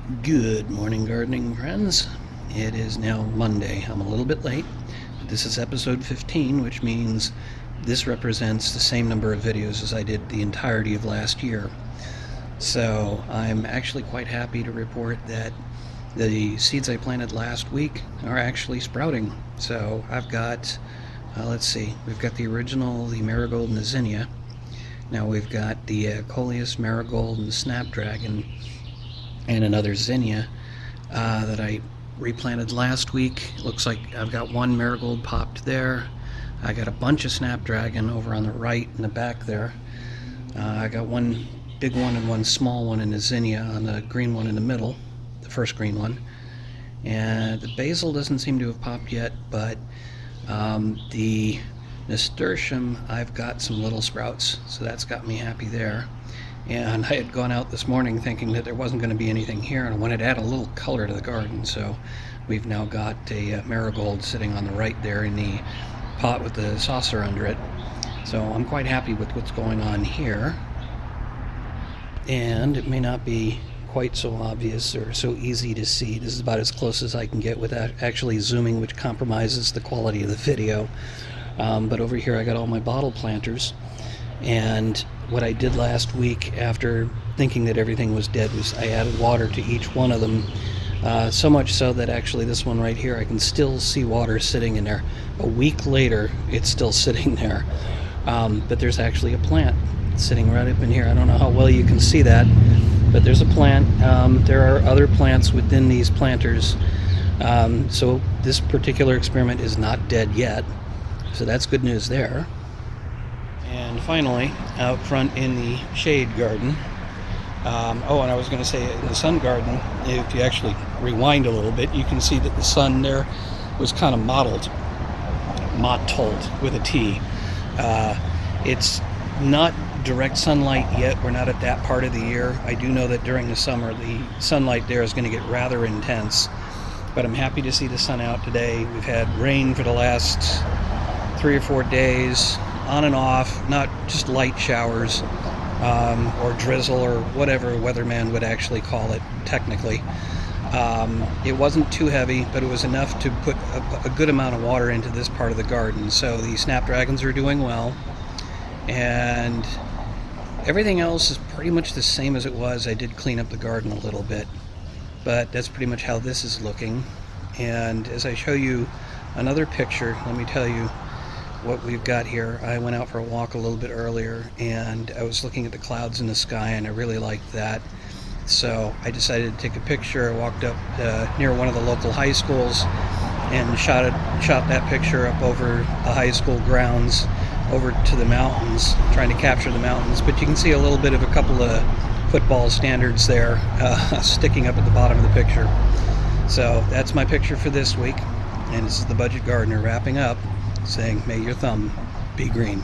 Good morning, gardening friends. It is now Monday. I'm a little bit late. This is episode 15, which means this represents the same number of videos as I did the entirety of last year. So I'm actually quite happy to report that the seeds I planted last week are actually sprouting. So I've got, let's see, we've got the original, the marigold and the zinnia. Now we've got the coleus, marigold, and the snapdragon, and another zinnia that I replanted last week. It looks like I've got one marigold popped there. I got a bunch of snapdragon over on the right in the back there. I got one big one and one small one in the zinnia on the green one in the middle, the first green one. And the basil doesn't seem to have popped yet, but the Nasturtium, I've got some little sprouts, so that's got me happy there. And I had gone out this morning thinking that there wasn't going to be anything here, and I wanted to add a little color to the garden, so we've now got a marigold sitting on the right there in the pot with the saucer under it. So I'm quite happy with what's going on here. And it may not be quite so obvious or so easy to see. This is about as close as I can get without actually zooming, which compromises the quality of the video. But over here I got all my bottle planters, and what I did last week after thinking that everything was dead was I added water to each one of them, so much so that actually this one right here I can still see water sitting in there. A week later it's still sitting there, but there's actually a plant sitting right up in here. I don't know how well you can see that, but there's a plant. There are other plants within these planters, so this particular experiment is not dead yet, so that's good news there. And finally, out front in the shade garden, and I was going to say in the sun garden, if you actually rewind a little bit, you can see that the sun there was kind of mottled with a T. It's not direct sunlight yet. We're not at that part of the year. I do know that during the summer, the sunlight there is going to get rather intense, but I'm happy to see the sun out today. We've had rain for the last 3 or 4 days, on and off, not just light showers or drizzle or whatever weatherman would actually call it technically. It wasn't too heavy, but it was enough to put a good amount of water into this part of the garden. So the snapdragons are doing well, and everything else is pretty much the same as it was. I did clean up the garden a little bit, but that's pretty much how this is looking. And as I show you another picture, let me tell you what we've got here. I went out for a walk a little bit earlier, and I was looking at the clouds in the sky, and I really liked that. So I decided to take a picture. I walked up near one of the local high schools and shot that picture up over the high school grounds over to the mountains, trying to capture the mountains. But you can see a little bit of a couple of football standards there sticking up at the bottom of the picture. So that's my picture for this week, and this is the Budget Gardener wrapping up, saying, may your thumb be green.